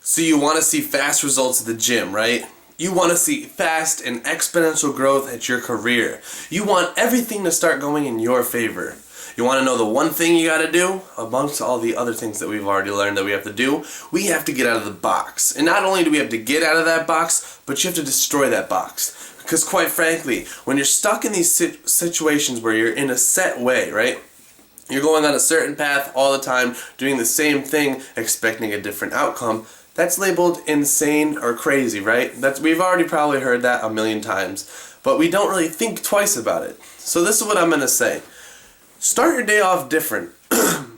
So you want to see fast results at the gym, right? You want to see fast and exponential growth at your career. You want everything to start going in your favor. You want to know the one thing you got to do? Amongst all the other things that we've already learned that we have to do, we have to get out of the box. And not only do we have to get out of that box, but you have to destroy that box. Because quite frankly, when you're stuck in these situations where you're in a set way, right? You're going on a certain path all the time, doing the same thing, expecting a different outcome. That's labeled insane or crazy, right? We've already probably heard that a million times, but we don't really think twice about it. So this is what I'm going to say. Start your day off different.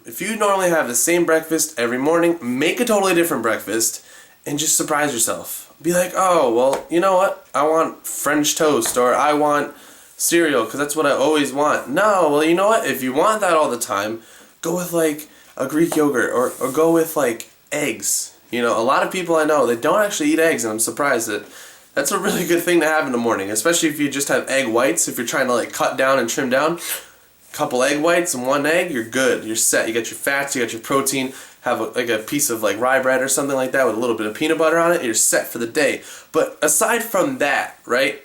If you normally have the same breakfast every morning, make a totally different breakfast and just surprise yourself. Be like, oh, well, you know what? I want French toast, or I want cereal because that's what I always want. No, well, you know what? If you want that all the time, go with like a Greek yogurt or go with like eggs. You know, a lot of people I know, they don't actually eat eggs, and I'm surprised that that's a really good thing to have in the morning, especially if you just have egg whites. If you're trying to like cut down and trim down, a couple egg whites and one egg, you're good. You're set. You got your fats, you got your protein, have a piece of like rye bread or something like that with a little bit of peanut butter on it, and you're set for the day. But aside from that, right,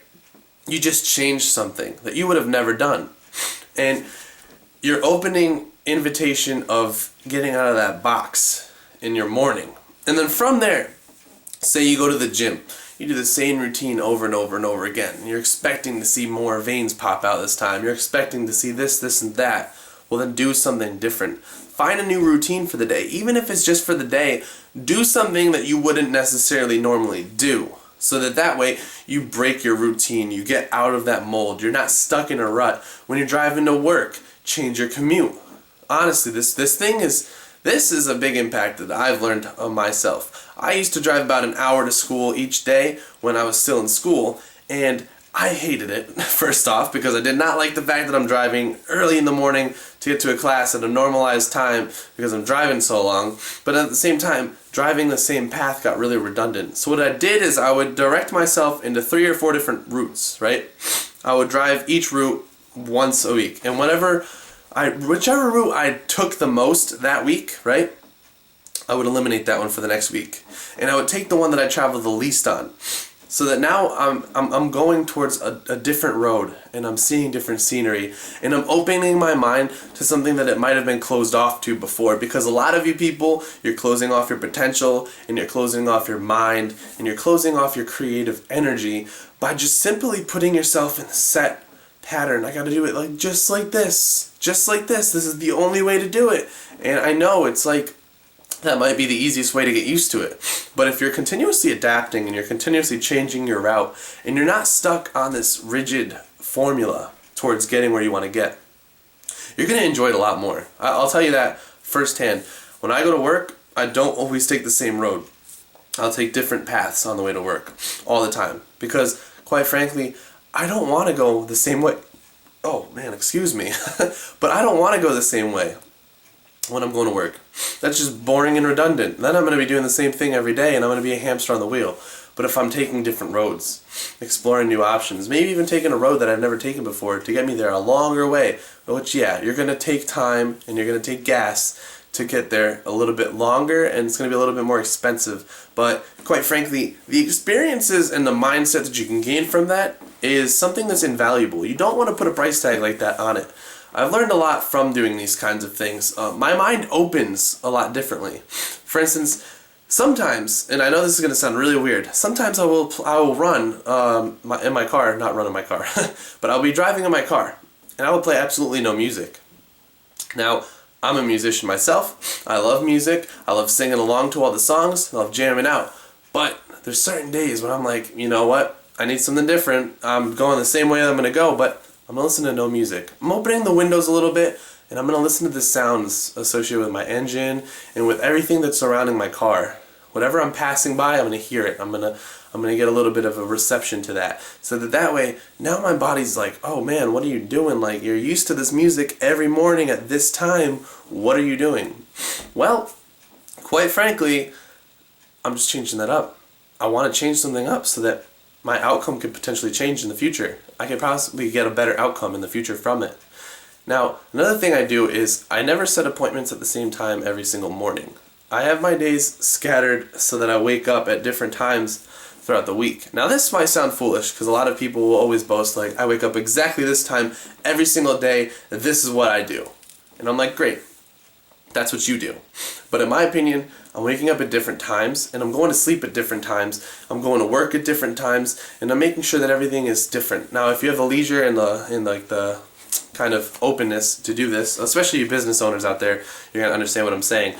you just changed something that you would have never done. And you're opening invitation of getting out of that box in your morning. And then from there, say you go to the gym. You do the same routine over and over and over again. You're expecting to see more veins pop out this time. You're expecting to see this, this, and that. Well, then do something different. Find a new routine for the day. Even if it's just for the day, do something that you wouldn't necessarily normally do. So that way you break your routine. You get out of that mold. You're not stuck in a rut. When you're driving to work, change your commute. Honestly, this is a big impact that I've learned of myself. I used to drive about an hour to school each day when I was still in school, and I hated it, first off, because I did not like the fact that I'm driving early in the morning to get to a class at a normalized time because I'm driving so long. But at the same time, driving the same path got really redundant. So what I did is I would direct myself into 3 or 4 different routes, right? I would drive each route once a week. And whichever route I took the most that week, right, I would eliminate that one for the next week. And I would take the one that I traveled the least on. So that now I'm going towards a different road, and I'm seeing different scenery, and I'm opening my mind to something that it might have been closed off to before. Because a lot of you people, you're closing off your potential, and you're closing off your mind, and you're closing off your creative energy by just simply putting yourself in a set pattern. I gotta do it like just like this. This is the only way to do it. And I know it's like that might be the easiest way to get used to it. But if you're continuously adapting and you're continuously changing your route and you're not stuck on this rigid formula towards getting where you want to get, you're going to enjoy it a lot more. I'll tell you that firsthand. When I go to work, I don't always take the same road. I'll take different paths on the way to work all the time because, quite frankly, I don't want to go the same way. Oh man, excuse me. But I don't want to go the same way when I'm going to work. That's just boring and redundant. Then I'm going to be doing the same thing every day and I'm going to be a hamster on the wheel. But if I'm taking different roads, exploring new options, maybe even taking a road that I've never taken before to get me there a longer way, which yeah, you're going to take time and you're going to take gas to get there a little bit longer, and it's going to be a little bit more expensive. But quite frankly, the experiences and the mindset that you can gain from that is something that's invaluable. You don't want to put a price tag like that on it. I've learned a lot from doing these kinds of things. My mind opens a lot differently. For instance, sometimes, and I know this is going to sound really weird, sometimes I will run in my car, not run in my car, but I'll be driving in my car, and I will play absolutely no music. Now, I'm a musician myself. I love music. I love singing along to all the songs. I love jamming out. But there's certain days when I'm like, you know what? I need something different. I'm going the same way I'm going to go, but I'm going to listen to no music. I'm opening the windows a little bit, and I'm going to listen to the sounds associated with my engine and with everything that's surrounding my car. Whatever I'm passing by, I'm going to hear it. I'm going to get a little bit of a reception to that. So that way, now my body's like, oh man, what are you doing? Like, you're used to this music every morning at this time. What are you doing? Well, quite frankly, I'm just changing that up. I want to change something up so that my outcome could potentially change in the future. I could possibly get a better outcome in the future from it. Now, another thing I do is I never set appointments at the same time every single morning. I have my days scattered so that I wake up at different times throughout the week. Now this might sound foolish because a lot of people will always boast like, I wake up exactly this time every single day, this is what I do. And I'm like, great, that's what you do. But in my opinion, I'm waking up at different times and I'm going to sleep at different times. I'm going to work at different times and I'm making sure that everything is different. Now if you have the leisure and the kind of openness to do this, especially you business owners out there, you're going to understand what I'm saying.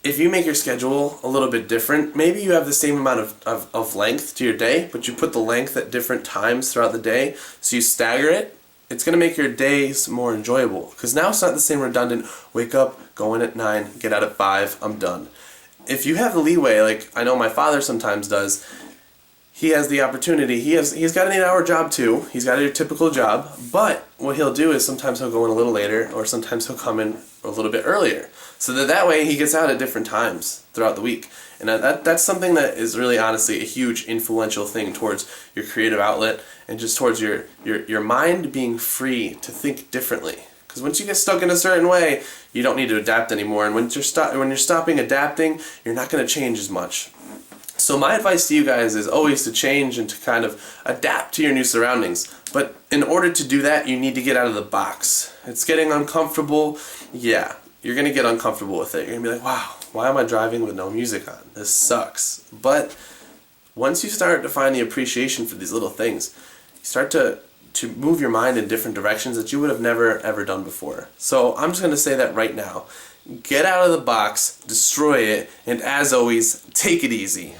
If you make your schedule a little bit different, maybe you have the same amount of length to your day, but you put the length at different times throughout the day, so you stagger it, it's going to make your days more enjoyable. Because now it's not the same redundant, wake up, go in at 9, get out at 5, I'm done. If you have the leeway, like I know my father sometimes does, he has the opportunity, he's got an 8-hour job too, he's got a typical job, but what he'll do is sometimes he'll go in a little later, or sometimes he'll come in a little bit earlier. So that way he gets out at different times throughout the week. And that's something that is really honestly a huge influential thing towards your creative outlet and just towards your mind being free to think differently. Because once you get stuck in a certain way, you don't need to adapt anymore. And when you're stopping adapting, you're not going to change as much. So my advice to you guys is always to change and to kind of adapt to your new surroundings. But in order to do that, you need to get out of the box. It's getting uncomfortable. Yeah, you're going to get uncomfortable with it. You're going to be like, wow, why am I driving with no music on? This sucks. But once you start to find the appreciation for these little things, you start to move your mind in different directions that you would have never ever done before. So I'm just going to say that right now. Get out of the box, destroy it, and as always, take it easy.